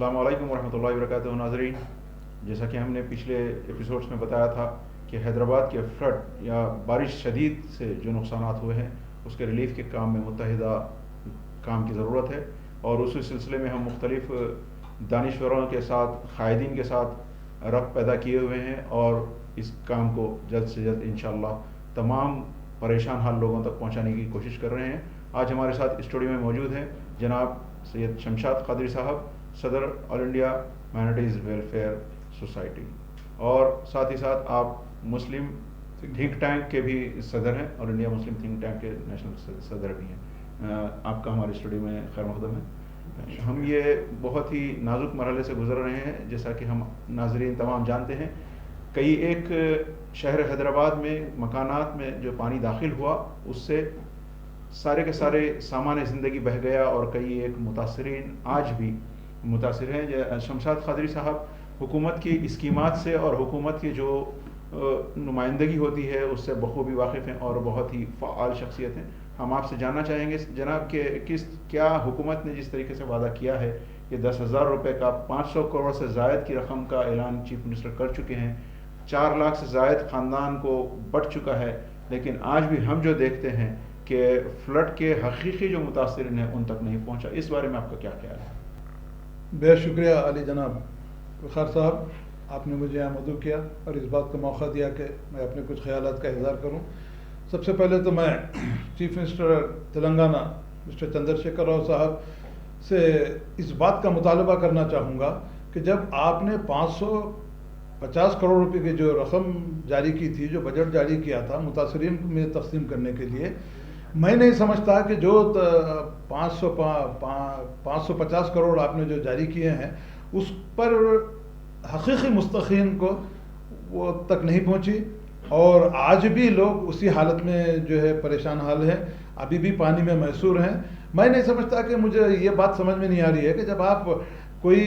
السلام علیکم ورحمۃ اللہ وبرکاتہ ناظرین. جیسا کہ ہم نے پچھلے ایپیسوڈس میں بتایا تھا کہ حیدرآباد کے فلڈ یا بارش شدید سے جو نقصانات ہوئے ہیں اس کے ریلیف کے کام میں متحدہ کام کی ضرورت ہے، اور اسی سلسلے میں ہم مختلف دانشوروں کے ساتھ، قائدین کے ساتھ ربط پیدا کیے ہوئے ہیں اور اس کام کو جلد سے جلد انشاءاللہ تمام پریشان حال لوگوں تک پہنچانے کی کوشش کر رہے ہیں. آج ہمارے ساتھ اسٹوڈیو میں موجود ہیں جناب سید شمشاد قادری صاحب، صدر آل انڈیا مائنورٹیز ویلفیئر سوسائٹی، اور ساتھ ہی ساتھ آپ مسلم تھنک ٹینک کے بھی صدر ہیں، آل انڈیا مسلم تھنک ٹینک کے نیشنل صدر بھی ہیں. آپ کا ہمارے اسٹوڈیو میں خیر مقدم ہے. ہم یہ بہت ہی نازک مرحلے سے گزر رہے ہیں، جیسا کہ ہم ناظرین تمام جانتے ہیں. کئی ایک شہر حیدرآباد میں مکانات میں جو پانی داخل ہوا اس سے سارے کے سارے سامان زندگی بہہ گیا، اور کئی ایک متاثرین آج بھی متاثر ہیں. شمشاد قادری صاحب حکومت کی اسکیمات سے اور حکومت کی جو نمائندگی ہوتی ہے اس سے بخوبی واقف ہیں اور بہت ہی فعال شخصیت ہیں. ہم آپ سے جاننا چاہیں گے جناب کہ کیا حکومت نے جس طریقے سے وعدہ کیا ہے کہ 10,000 روپے کا 500 کروڑ سے زائد کی رقم کا اعلان چیف منسٹر کر چکے ہیں، 4 لاکھ سے زائد خاندان کو بٹ چکا ہے، لیکن آج بھی ہم جو دیکھتے ہیں کہ فلڈ کے حقیقی جو متاثرین ہیں ان تک نہیں پہنچا. اس بارے میں آپ کا کیا خیال ہے؟ بے شکریہ علی جناب وقار صاحب، آپ نے مجھے یہاں مدعو کیا اور اس بات کا موقع دیا کہ میں اپنے کچھ خیالات کا اظہار کروں. سب سے پہلے تو میں chief minister Telangana mister Chandra Shekhar Rao صاحب سے اس بات کا مطالبہ کرنا چاہوں گا کہ جب آپ نے 550 کروڑ روپے کی جو رقم جاری کی تھی، جو بجٹ جاری کیا تھا متاثرین میں تقسیم کرنے کے لیے، میں نہیں سمجھتا کہ جو 550 کروڑ آپ نے جو جاری کیے ہیں اس پر حقیقی مستحقین کو وہ تک نہیں پہنچی، اور آج بھی لوگ اسی حالت میں جو ہے پریشان حال ہیں، ابھی بھی پانی میں محصور ہیں. میں نہیں سمجھتا کہ مجھے یہ بات سمجھ میں نہیں آ رہی ہے کہ جب آپ کوئی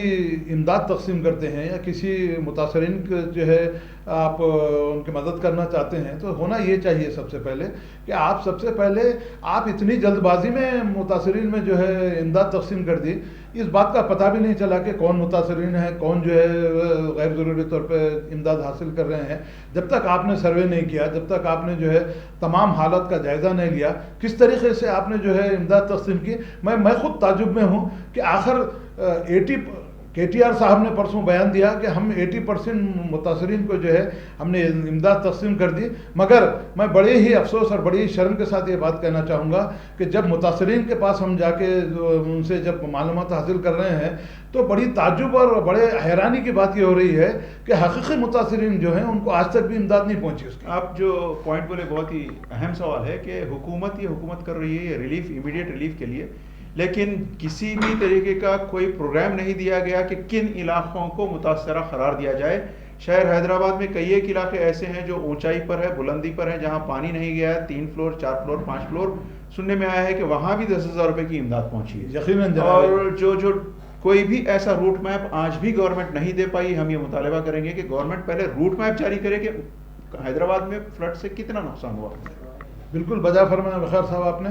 امداد تقسیم کرتے ہیں یا کسی متاثرین کو جو ہے آپ ان کی مدد کرنا چاہتے ہیں تو ہونا یہ چاہیے سب سے پہلے کہ آپ سب سے پہلے آپ اتنی جلد بازی میں متاثرین میں جو ہے امداد تقسیم کر دی، اس بات کا پتہ بھی نہیں چلا کہ کون متاثرین ہیں، کون جو ہے غیر ضروری طور پہ امداد حاصل کر رہے ہیں. جب تک آپ نے سروے نہیں کیا، جب تک آپ نے جو ہے تمام حالات کا جائزہ نہیں لیا، کس طریقے سے آپ نے جو ہے امداد تقسیم کی. میں خود تعجب میں ہوں کہ آخر کے ٹی آر صاحب نے پرسوں بیان دیا کہ ہم 80% متاثرین کو جو ہے ہم نے امداد تقسیم کر دی، مگر میں بڑے ہی افسوس اور بڑی شرم کے ساتھ یہ بات کہنا چاہوں گا کہ جب متاثرین کے پاس ہم جا کے ان سے جب معلومات حاصل کر رہے ہیں تو بڑی تعجب اور بڑے حیرانی کی بات یہ ہو رہی ہے کہ حقیقی متاثرین جو ہیں ان کو آج تک بھی امداد نہیں پہنچی. اس کی آپ جو پوائنٹ بولے بہت ہی اہم سوال ہے کہ حکومت کر رہی ہے ریلیف، امیڈیٹ ریلیف کے لیے، لیکن کسی بھی طریقے کا کوئی پروگرام نہیں دیا گیا کہ کن علاقوں کو متاثرہ قرار دیا جائے. شہر حیدرآباد میں کئی ایک علاقے ایسے ہیں جو اونچائی پر ہے، بلندی پر ہے، جہاں پانی نہیں گیا ہے، 3 فلور 4 فلور 5 فلور. سننے میں آیا ہے کہ وہاں بھی 10,000 روپے کی امداد پہنچی ہے یقیناً. اور جو کوئی بھی ایسا روٹ میپ آج بھی گورنمنٹ نہیں دے پائی. ہم یہ مطالبہ کریں گے کہ گورنمنٹ پہلے روٹ میپ جاری کرے کہ حیدرآباد میں فلڈ سے کتنا نقصان ہوا. بالکل بجا فرمایا وقار صاحب آپ نے،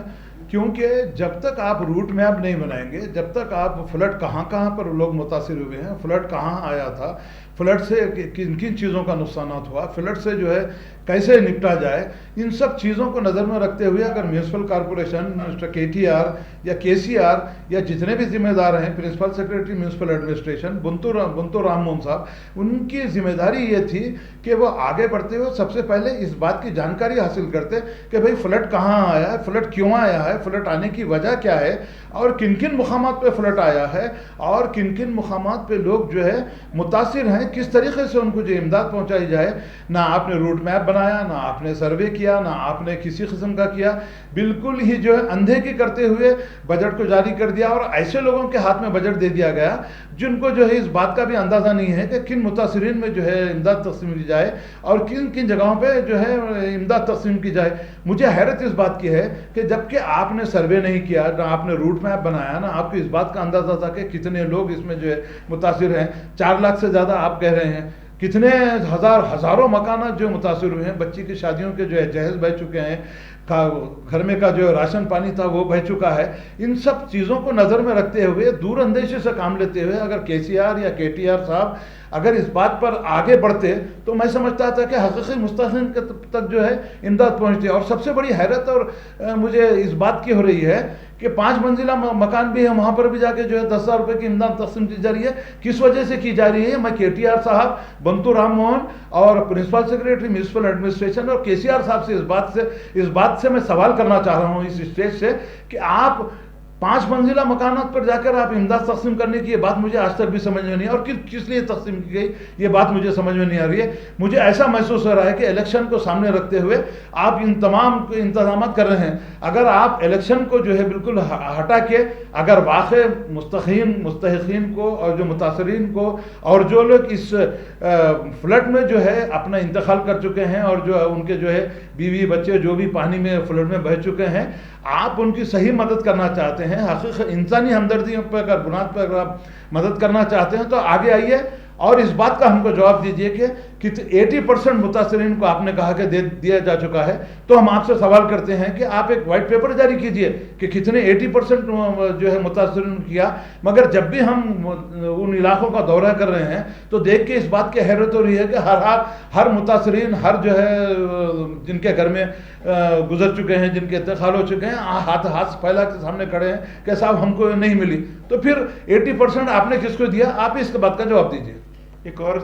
کیونکہ جب تک آپ روٹ میپ نہیں بنائیں گے، جب تک آپ فلڈ کہاں پر لوگ متاثر ہوئے ہیں، فلڈ کہاں آیا تھا، فلڈ سے کن کن چیزوں کا نقصانات ہوا، فلڈ سے جو ہے کیسے نپٹا جائے، ان سب چیزوں کو نظر میں رکھتے ہوئے اگر میونسپل کارپوریشن، مسٹر کے ٹی آر یا کے سی آر یا جتنے بھی ذمہ دار ہیں، principal secretary municipal administration Bantu Ram Mohan صاحب، ان کی ذمہ داری یہ تھی کہ وہ آگے بڑھتے ہوئے سب سے پہلے اس بات کی جانکاری حاصل کرتے کہ بھئی فلڈ کہاں آیا ہے، فلڈ کیوں آیا ہے، فلڈ آنے کی وجہ کیا ہے، اور کن کن مقامات پہ فلڈ آیا ہے، اور کن کن مقامات پہ لوگ جو ہے متاثر ہیں، کس طریقے سے ان کو جو امداد پہنچائی جائے. نہ آپ نے روٹ میپ بنایا، نہ آپ نے سروے کیا، نہ آپ نے کسی قسم کا کیا، بالکل ہی جو ہے اندھے کی کرتے ہوئے بجٹ کو جاری کر دیا، اور ایسے لوگوں کے ہاتھ میں بجٹ دے دیا گیا جن کو جو ہے اس بات کا بھی اندازہ نہیں ہے کہ کن متاثرین میں جو ہے امداد تقسیم کی جائے اور کن کن جگہوں پہ جو ہے امداد تقسیم کی جائے. مجھے حیرت اس بات کی ہے کہ جبکہ آپ نے سروے نہیں کیا، نہ آپ نے روٹ میپ بنایا، نہ آپ کو اس بات کا اندازہ تھا کہ کتنے لوگ اس میں جو ہے متاثر ہیں. 4 لاکھ سے زیادہ آپ کہہ رہے ہیں، کتنے ہزاروں مکانات جو متاثر ہوئے ہیں، بچی کی شادیوں کے جو ہے جہیز بہ چکے ہیں، گھر میں کا جو راشن پانی تھا وہ بہ چکا ہے. ان سب چیزوں کو نظر میں رکھتے ہوئے، دور اندیشی سے کام لیتے ہوئے اگر کے سی آر یا کے ٹی آر صاحب اگر اس بات پر آگے بڑھتے تو میں سمجھتا تھا کہ حقیقی مستحقین تک جو ہے امداد پہنچتی. اور سب سے بڑی حیرت اور مجھے اس بات کی ہو رہی ہے کہ 5 منزلہ مکان بھی ہے، وہاں پر بھی جا کے جو ہے 10,000 روپے کی امداد تقسیم کی جا رہی ہے. کس وجہ سے کی جا رہی ہے؟ میں کے ٹی آر صاحب، بنتو رام موہن اور پرنسپل سیکریٹری میونسپل ایڈمنسٹریشن اور کے سی آر صاحب سے اس بات سے میں سوال کرنا چاہ رہا ہوں اس اسٹیج سے کہ آپ 5 منزلہ مکانات پر جا کر آپ امداد تقسیم کرنے کی یہ بات مجھے آج تک بھی سمجھ میں نہیں، اور کس لیے تقسیم کی گئی یہ بات مجھے سمجھ میں نہیں آ رہی ہے. مجھے ایسا محسوس ہو رہا ہے کہ الیکشن کو سامنے رکھتے ہوئے آپ ان تمام انتظامات کر رہے ہیں. اگر آپ الیکشن کو جو ہے بالکل ہٹا کے اگر واقع مستحقین کو اور جو متاثرین کو اور جو لوگ اس فلڈ میں جو ہے اپنا انتقال کر چکے ہیں اور جو ان کے جو ہے بیوی بچے جو بھی پانی میں فلڈ میں بہہ چکے ہیں، آپ ان کی صحیح مدد کرنا چاہتے ہیں، حقیقی انسانی ہمدردی پر اگر بنیاد پر اگر آپ مدد کرنا چاہتے ہیں تو آگے آئیے اور اس بات کا ہم کو جواب دیجئے کہ 80% متاثرین کو آپ نے کہا کہ دیا جا چکا ہے. تو ہم آپ سے سوال کرتے ہیں کہ آپ ایک وائٹ پیپر جاری کیجئے کہ کتنے 80% جو ہے متاثرین کیا. مگر جب بھی ہم ان علاقوں کا دورہ کر رہے ہیں تو دیکھ کے اس بات کی حیرت ہو رہی ہے کہ ہر متاثرین، ہر جو ہے جن کے گھر میں گزر چکے ہیں، جن کے انتقال ہو چکے ہیں، ہاتھ پھیلا کے سامنے کھڑے ہیں کہ صاحب ہم کو نہیں ملی. تو پھر 80% آپ نے کس کو دیا؟ آپ اس بات کا جواب دیجئے. ایک اور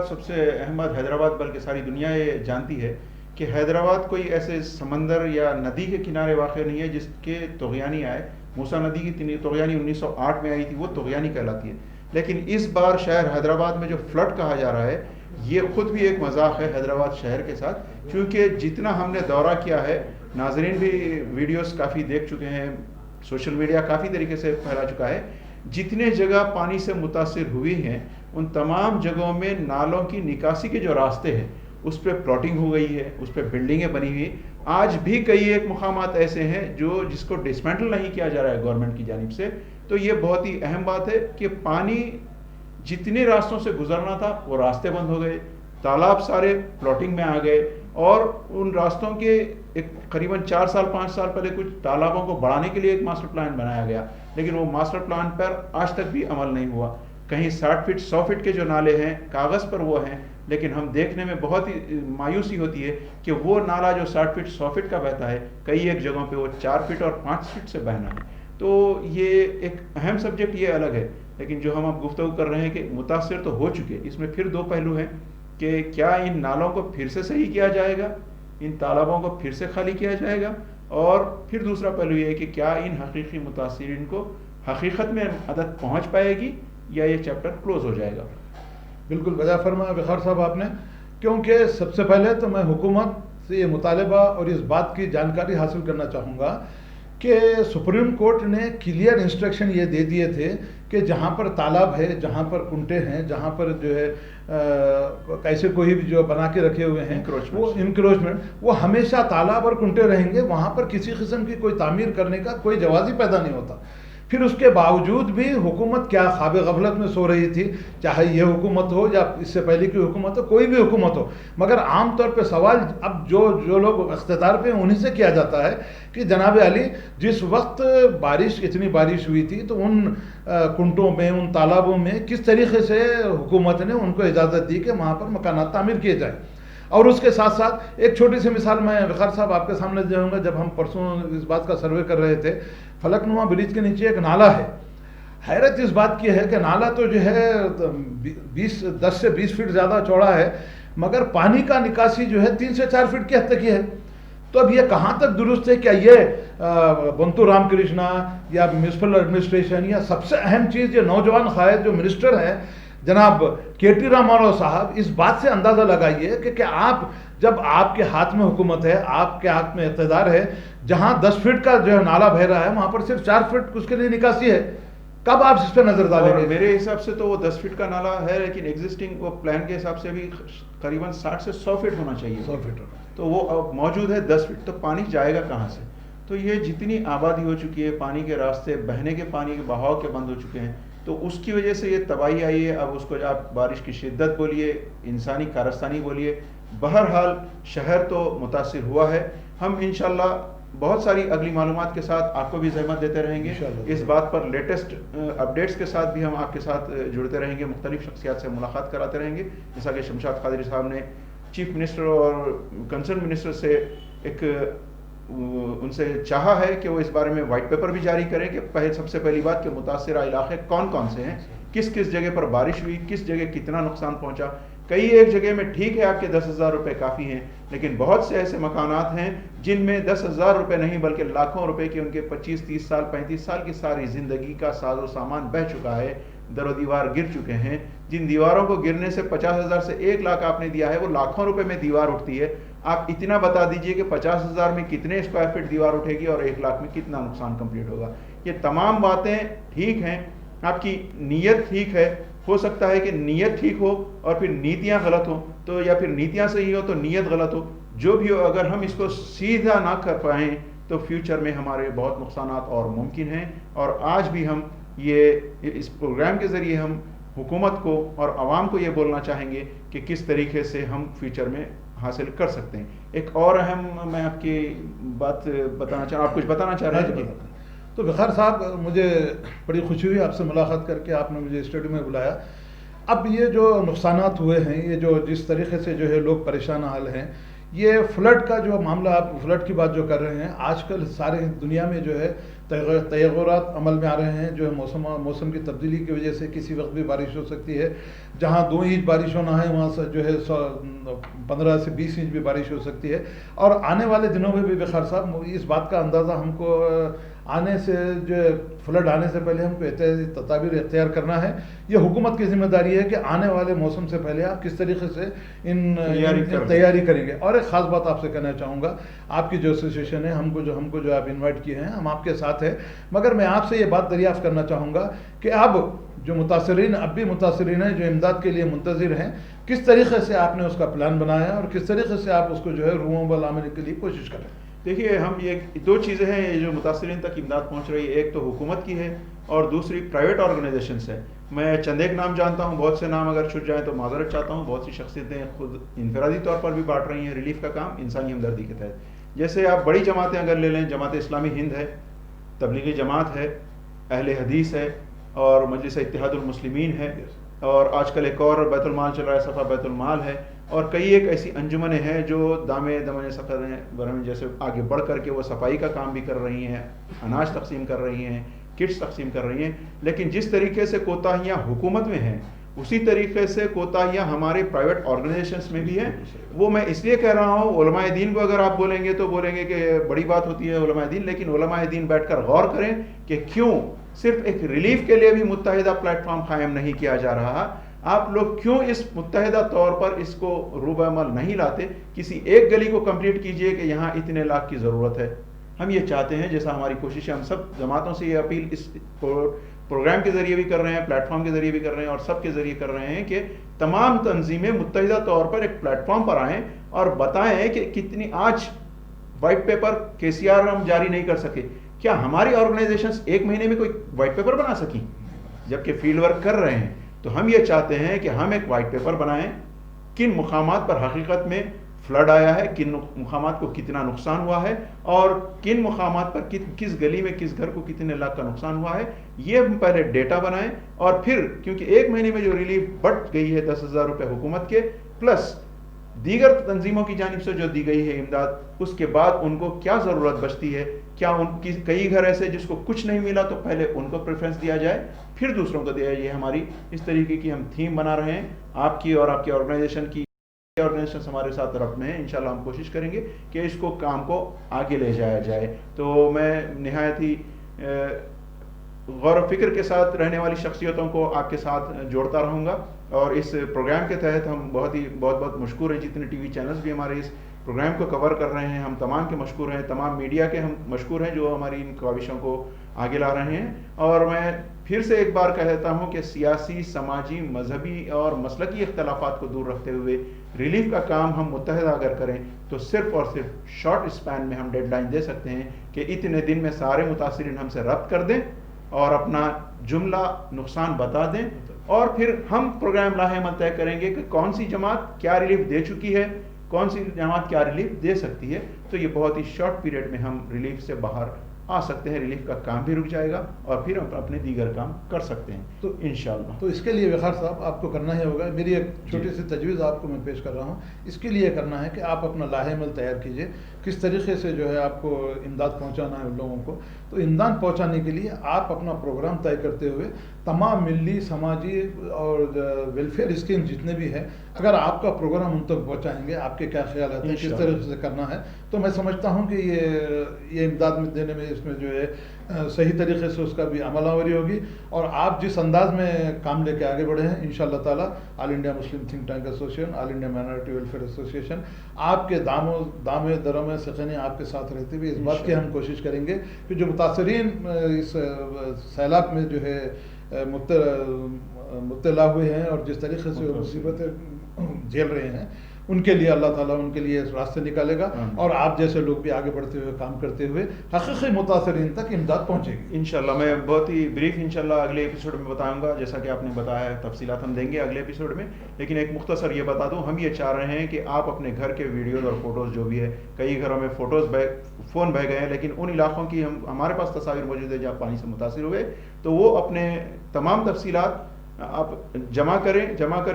سب سے اہم بات حیدرآباد بلکہ ساری دنیا یہ جانتی ہے کہ حیدرآباد کوئی ایسے سمندر یا ندی کے کنارے واقع نہیں ہے جس کے طغیانی آئے. موسیٰ ندی کی طغیانی 1908 میں آئی تھی، وہ طغیانی کہلاتی ہے. لیکن اس بار شہر حیدرآباد میں جو فلڈ کہا جا رہا ہے یہ خود بھی ایک مذاق ہے حیدرآباد شہر کے ساتھ، کیونکہ جتنا ہم نے دورہ کیا ہے، ناظرین بھی ویڈیوز کافی دیکھ چکے ہیں، سوشل میڈیا کافی طریقے سے پھیلا چکا ہے، جتنے جگہ پانی سے متاثر ہوئی ہیں ان تمام جگہوں میں نالوں کی نکاسی کے جو راستے ہیں اس پہ پلاٹنگ ہو گئی ہے، اس پہ بلڈنگیں بنی ہوئی. آج بھی کئی ایک مقامات ایسے ہیں جس کو ڈسمینٹل نہیں کیا جا رہا ہے گورنمنٹ کی جانب سے. تو یہ بہت ہی اہم بات ہے کہ پانی جتنے راستوں سے گزرنا تھا وہ راستے بند ہو گئے، تالاب سارے پلاٹنگ میں آ گئے، اور ان راستوں کے ایک قریباً 4 سال 5 سال پہلے کچھ تالابوں کو بڑھانے کے لیے ایک ماسٹر پلان بنایا گیا، لیکن وہ ماسٹر پلان پر آج تک بھی عمل نہیں ہوا. کہیں 60 فٹ 100 فٹ کے جو نالے ہیں کاغذ پر وہ ہیں، لیکن ہم دیکھنے میں بہت ہی مایوسی ہوتی ہے کہ وہ نالا جو 60 فٹ 100 فٹ کا بہتا ہے کئی ایک جگہوں پہ وہ 4 فٹ اور 5 فٹ سے بہنا ہے. تو یہ ایک اہم سبجیکٹ یہ الگ ہے، لیکن جو ہم اب گفتگو کر رہے ہیں کہ متاثر تو ہو چکے، اس میں پھر 2 پہلو ہیں کہ کیا ان نالوں کو پھر سے صحیح کیا جائے گا، ان تالابوں کو پھر سے خالی کیا جائے گا، اور پھر دوسرا پہلو یہ ہے کہ کیا ان حقیقی متاثرین کو حقیقت میں مدد پہنچ پائے گی یا یہ چیپٹر کلوز ہو جائے گا. بالکل بجا فرمایا وقار صاحب آپ نے، کیونکہ سب سے پہلے تو میں حکومت سے یہ مطالبہ اور اس بات کی جانکاری حاصل کرنا چاہوں گا کہ سپریم کورٹ نے کلیئر انسٹرکشن یہ دے دیے تھے کہ جہاں پر تالاب ہے، جہاں پر کنٹے ہیں، جہاں پر جو ہے ایسے کوئی بھی جو بنا کے رکھے ہوئے ہیں وہ انکروچمنٹ، وہ ہمیشہ تالاب اور کنٹے رہیں گے، وہاں پر کسی قسم کی کوئی تعمیر کرنے کا کوئی جواز ہی پیدا نہیں ہوتا. پھر اس کے باوجود بھی حکومت کیا خواب غفلت میں سو رہی تھی، چاہے یہ حکومت ہو یا اس سے پہلے کی حکومت ہو، کوئی بھی حکومت ہو. مگر عام طور پہ سوال اب جو لوگ اقتدار پہ ہیں انہیں سے کیا جاتا ہے کہ جناب علی جس وقت اتنی بارش ہوئی تھی تو ان کنٹوں میں، ان تالابوں میں کس طریقے سے حکومت نے ان کو اجازت دی کہ وہاں پر مکانات تعمیر کیے جائیں. اور اس کے ساتھ ساتھ ایک چھوٹی سی مثال میں وقار صاحب آپ کے سامنے جاؤں گا. جب ہم پرسوں اس بات کا سروے کر رہے تھے، فلک نما برج کے نیچے ایک نالا ہے. حیرت اس بات کی ہے کہ نالا تو جو ہے 10 سے 20 فٹ زیادہ چوڑا ہے، مگر پانی کا نکاسی جو ہے 3 سے 4 فٹ کی حد تک ہی ہے. تو اب یہ کہاں تک درست ہے؟ کیا یہ بنتو رام کرشنا یا میونسپل ایڈمنسٹریشن، یا سب سے اہم چیز یہ نوجوان قائد جو منسٹر ہیں جناب کے ٹی رامارو صاحب، اس بات سے اندازہ لگائیے کہ آپ جب آپ کے ہاتھ میں حکومت ہے، آپ کے ہاتھ میں اقتدار ہے، جہاں 10 فٹ کا جو ہے نالا بہ رہا ہے وہاں پر صرف 4 فٹ اس کے لیے نکاسی ہے، کب آپ اس پہ نظر ڈالیں گے؟ میرے حساب سے تو وہ 10 فٹ کا نالا ہے، لیکن ایگزسٹنگ وہ پلان کے حساب سے بھی قریباً 60 سے 100 فٹ ہونا چاہیے. 100 فٹ تو وہ اب موجود ہے 10 فٹ. تو پانی جائے گا کہاں سے؟ تو یہ جتنی آبادی ہو چکی ہے، پانی کے راستے بہنے کے، پانی کے بہاؤ کے بند ہو چکے ہیں، تو اس کی وجہ سے یہ تباہی آئی ہے. اب اس کو آپ بارش کی شدت بولیے، انسانی کارستانی بولیے، بہرحال شہر تو متاثر ہوا ہے. ہم انشاءاللہ بہت ساری اگلی معلومات کے ساتھ آپ کو بھی زحمت دیتے رہیں گے. اس بات پر لیٹسٹ اپڈیٹس کے ساتھ بھی ہم آپ کے ساتھ جڑتے رہیں گے، مختلف شخصیات سے ملاقات کراتے رہیں گے. جیسا کہ شمشاد قادری صاحب نے چیف منسٹر اور کنسرن منسٹر سے ان سے چاہا ہے کہ وہ اس بارے میں وائٹ پیپر بھی جاری کریں کہ سب سے پہلی بات کہ متاثرہ علاقے کون کون سے ہیں، کس کس جگہ پر بارش ہوئی، کس جگہ کتنا نقصان پہنچا. کئی ایک جگہ میں ٹھیک ہے آپ کے 10,000 روپے کافی ہیں، لیکن بہت سے ایسے مکانات ہیں جن میں 10,000 روپے نہیں بلکہ لاکھوں روپے کی ان کے 25 30 سال 35 سال کی ساری زندگی کا ساز و سامان بہہ چکا ہے، در و دیوار گر چکے ہیں. جن دیواروں کو گرنے سے 50,000 سے 1 لاکھ آپ نے دیا ہے، وہ لاکھوں روپے میں دیوار اٹھتی ہے. آپ اتنا بتا دیجئے کہ 50,000 میں کتنے اسکوائر فٹ دیوار اٹھے گی اور 1 لاکھ میں کتنا نقصان کمپلیٹ ہوگا. یہ تمام باتیں ٹھیک ہیں، آپ کی نیت ٹھیک ہے. ہو سکتا ہے کہ نیت ٹھیک ہو اور پھر نیتیاں غلط ہوں، تو یا پھر نیتیاں صحیح ہو تو نیت غلط ہو. جو بھی ہو، اگر ہم اس کو سیدھا نہ کر پائیں تو فیوچر میں ہمارے بہت نقصانات اور ممکن ہیں. اور آج بھی ہم اس پروگرام کے ذریعے ہم حکومت کو اور عوام کو یہ بولنا چاہیں گے کہ کس طریقے سے ہم فیوچر میں حاصل کر سکتے ہیں. ایک اور اہم میں آپ کی بات بتانا چاہ رہا ہوں، آپ کچھ بتانا چاہ رہے ہیں؟ تو وقار صاحب، مجھے بڑی خوشی ہوئی آپ سے ملاقات کر کے، آپ نے مجھے اسٹوڈیو میں بلایا. اب یہ جو نقصانات ہوئے ہیں، یہ جو جس طریقے سے جو ہے لوگ پریشان حال ہیں، یہ فلڈ کا جو معاملہ، آپ فلڈ کی بات جو کر رہے ہیں، آج کل سارے دنیا میں جو ہے تغیرات عمل میں آ رہے ہیں، جو ہے موسم کی تبدیلی کی وجہ سے کسی وقت بھی بارش ہو سکتی ہے. جہاں 2 انچ بارش ہونا ہے وہاں سے جو ہے 15 سے 20 انچ بھی بارش ہو سکتی ہے. اور آنے والے دنوں میں بھی وقار صاحب اس بات کا اندازہ ہم کو آنے سے جو فلڈ آنے سے پہلے ہم کو احتیاطی تدابیر اختیار کرنا ہے. یہ حکومت کی ذمہ داری ہے کہ آنے والے موسم سے پہلے آپ کس طریقے سے تیاری کریں گے. اور ایک خاص بات آپ سے کہنا چاہوں گا، آپ کی جو ایسوسیشن ہے، ہم کو جو آپ انوائٹ کیے ہیں، ہم آپ کے ساتھ ہیں. مگر میں آپ سے یہ بات دریافت کرنا چاہوں گا کہ اب جو متاثرین اب بھی متاثرین ہیں، جو امداد کے لیے منتظر ہیں، کس طریقے سے آپ نے اس کا پلان بنایا اور کس طریقے سے آپ اس کو جو ہے روبل لانے کے لیے کوشش کریں. دیکھیے، ہم یہ 2 چیزیں ہیں یہ جو متاثرین تک امداد پہنچ رہی ہے. ایک تو حکومت کی ہے اور دوسری پرائیویٹ آرگنائزیشنز ہے. میں چند ایک نام جانتا ہوں، بہت سے نام اگر چھٹ جائیں تو معذرت چاہتا ہوں. بہت سی شخصیتیں خود انفرادی طور پر بھی بانٹ رہی ہیں ریلیف کا کام انسانی ہمدردی کے تحت. جیسے آپ بڑی جماعتیں اگر لے لیں، جماعت اسلامی ہند ہے، تبلیغی جماعت ہے، اہل حدیث ہے، اور مجلس اتحاد المسلمین ہے، اور آج کل ایک اور بیت المال چل رہا ہے، صفا بیت المال ہے، اور کئی ایک ایسی انجمنیں ہیں جو دامے سفر ہیں، جیسے آگے بڑھ کر کے وہ صفائی کا کام بھی کر رہی ہیں، اناج تقسیم کر رہی ہیں، کٹس تقسیم کر رہی ہیں. لیکن جس طریقے سے کوتاہیاں حکومت میں ہیں، اسی طریقے سے کوتاہیاں ہمارے پرائیویٹ آرگنائزیشنز میں بھی ہیں. وہ میں اس لیے کہہ رہا ہوں، علماء دین کو اگر آپ بولیں گے تو بولیں گے کہ بڑی بات ہوتی ہے علماء دین، لیکن علماء دین بیٹھ کر غور کریں کہ کیوں صرف ایک ریلیف کے لیے بھی متحدہ پلیٹ فارم قائم نہیں کیا جا رہا. آپ لوگ کیوں اس متحدہ طور پر اس کو روب عمل نہیں لاتے؟ کسی ایک گلی کو کمپلیٹ کیجئے کہ یہاں اتنے لاکھ کی ضرورت ہے. ہم یہ چاہتے ہیں، جیسا ہماری کوشش ہے، ہم سب جماعتوں سے یہ اپیل اس پروگرام کے ذریعے بھی کر رہے ہیں، پلیٹ فارم کے ذریعے بھی کر رہے ہیں، اور سب کے ذریعے کر رہے ہیں کہ تمام تنظیمیں متحدہ طور پر ایک پلیٹ فارم پر آئیں اور بتائیں کہ کتنی آج وائٹ پیپر KCR ہم جاری نہیں کر سکے، کیا ہماری آرگنائزیشنز 1 مہینے میں کوئی وائٹ پیپر بنا سکیں جبکہ فیلڈ ورک کر رہے ہیں؟ تو ہم یہ چاہتے ہیں کہ ہم ایک وائٹ پیپر بنائیں، کن مقامات پر حقیقت میں فلڈ آیا ہے، کن مقامات کو کتنا نقصان ہوا ہے، اور کن مقامات پر کس گلی میں کس گھر کو کتنے لاکھ کا نقصان ہوا ہے. یہ ہم پہلے ڈیٹا بنائیں، اور پھر کیونکہ 1 مہینے میں جو ریلیف بٹ گئی ہے 10,000 روپے حکومت کے پلس دیگر تنظیموں کی جانب سے جو دی گئی ہے امداد، اس کے بعد ان کو کیا ضرورت بچتی ہے، کیا ان کی کئی گھر ایسے جس کو کچھ نہیں ملا تو پہلے ان کو پریفرنس دیا جائے پھر دوسروں کو دیا جائے. یہ ہماری اس طریقے کی ہم تھیم بنا رہے ہیں. آپ کی اور آپ کی آرگنائزیشن ہمارے ساتھ ربط میں ہیں. انشاءاللہ ہم کوشش کریں گے کہ اس کو کام کو آگے لے جایا جائے. تو میں نہایت ہی غور و فکر کے ساتھ رہنے والی شخصیتوں کو آپ کے ساتھ جوڑتا رہوں گا، اور اس پروگرام کے تحت ہم بہت مشکور ہیں. جتنے ٹی وی چینلز بھی ہمارے اس پروگرام کو کور کر رہے ہیں، ہم تمام کے مشکور ہیں، تمام میڈیا کے ہم مشکور ہیں جو ہماری ان کاوشوں کو آگے لا رہے ہیں. اور میں پھر سے ایک بار کہتا ہوں کہ سیاسی، سماجی، مذہبی اور مسلکی اختلافات کو دور رکھتے ہوئے ریلیف کا کام ہم متحدہ اگر کریں تو صرف اور صرف شارٹ اسپین میں ہم ڈیڈ لائن دے سکتے ہیں کہ اتنے دن میں سارے متاثرین ہم سے رابطہ کر دیں اور اپنا جملہ نقصان بتا دیں، اور پھر ہم پروگرام لاہے عمل طے کریں گے کہ کون سی جماعت کیا ریلیف دے چکی ہے، کون سی جماعت کیا ریلیف دے سکتی ہے. تو یہ بہت ہی شارٹ پیریڈ میں ہم ریلیف سے باہر آ سکتے ہیں، ریلیف کا کام بھی رک جائے گا اور پھر ہم اپنے دیگر کام کر سکتے ہیں تو انشاءاللہ. تو اس کے لیے وقار صاحب آپ کو کرنا ہی ہوگا، میری ایک چھوٹی سی تجویز آپ کو میں پیش کر رہا ہوں. اس کے لیے کرنا ہے کہ آپ اپنا لاہے عمل تیار کیجئے، کس طریقے سے جو ہے آپ کو امداد پہنچانا ہے ان لوگوں کو. تو امداد پہنچانے کے لیے آپ اپنا پروگرام طے کرتے ہوئے تمام ملی سماجی اور ویلفیئر اسکیم جتنے بھی ہیں، اگر آپ کا پروگرام ان تک پہنچائیں گے، آپ کے کیا خیالات ہیں کس طریقے سے کرنا ہے، تو میں سمجھتا ہوں کہ یہ امداد میں دینے میں اس میں جو ہے صحیح طریقے سے اس کا بھی عمل آوری ہوگی. اور آپ جس انداز میں کام لے کے آگے بڑھے ہیں انشاءاللہ تعالی all India Muslim think tank association, all India minority welfare association آپ کے دامے درمے سخنے آپ کے ساتھ رہتے ہوئے اس بات کی ہم کوشش کریں گے کہ جو متاثرین اس سیلاب میں جو ہے مبتلا ہوئے ہیں اور جس طریقے سے وہ مصیبتیں جھیل رہے ہیں، ان کے لیے اللہ تعالیٰ ان کے لیے راستے نکالے گا، اور آپ جیسے لوگ بھی آگے بڑھتے ہوئے کام کرتے ہوئے حقیقی متاثرین تک امداد پہنچے گی انشاءاللہ. میں بہت ہی بریف انشاءاللہ اگلے ایپیسوڈ میں بتاؤں گا، جیسا کہ آپ نے بتایا ہے تفصیلات ہم دیں گے اگلے ایپیسوڈ میں. لیکن ایک مختصر یہ بتا دوں، ہم یہ چاہ رہے ہیں کہ آپ اپنے گھر کے ویڈیوز اور فوٹوز جو بھی ہے، کئی گھروں میں فون بہ گئے ہیں، لیکن ان علاقوں کی ہمارے پاس تصاویر موجود ہے جہاں پانی سے متاثر ہوئے، تو وہ اپنے تمام تفصیلات آپ جمع کر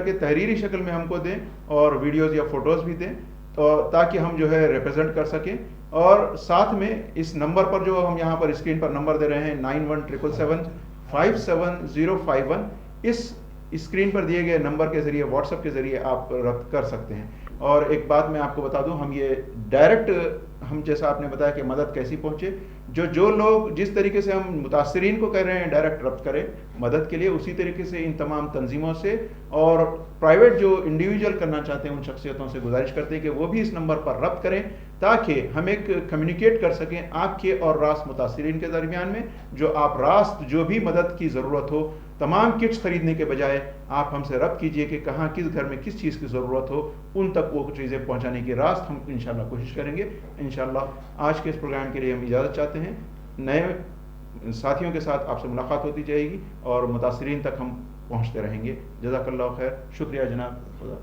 کے تحریری شکل میں ہم کو دیں، اور ویڈیوز یا فوٹوز بھی دیں، تو تاکہ ہم جو ہے ریپرزینٹ کر سکیں. اور ساتھ میں اس نمبر پر جو ہم یہاں پر اسکرین پر نمبر دے رہے ہیں 9177757051، اس اسکرین پر دیے گئے نمبر کے ذریعے واٹس ایپ کے ذریعے آپ رابطہ کر سکتے ہیں. اور ایک بات میں آپ کو بتا دوں، ہم یہ ڈائریکٹ ہم جیسا آپ نے بتایا کہ مدد کیسی پہنچے، جو لوگ جس طریقے سے ہم متاثرین کو کہہ رہے ہیں ڈائریکٹ ربط کریں مدد کے لیے، اسی طریقے سے ان تمام تنظیموں سے اور پرائیویٹ جو انڈیویجول کرنا چاہتے ہیں ان شخصیتوں سے گزارش کرتے ہیں کہ وہ بھی اس نمبر پر ربط کریں، تاکہ ہم ایک کمیونیکیٹ کر سکیں آپ کے اور راست متاثرین کے درمیان میں. جو بھی مدد کی ضرورت ہو، تمام کٹس خریدنے کے بجائے آپ ہم سے ربط کیجئے کہ کہاں کس گھر میں کس چیز کی ضرورت ہو، ان تک وہ چیزیں پہنچانے کی راست ہم انشاءاللہ کوشش کریں گے. انشاءاللہ آج کے اس پروگرام کے لیے ہم اجازت چاہتے ہیں. نئے ساتھیوں کے ساتھ آپ سے ملاقات ہوتی جائے گی اور متاثرین تک ہم پہنچتے رہیں گے. جزاک اللہ خیر. شکریہ جناب. خدا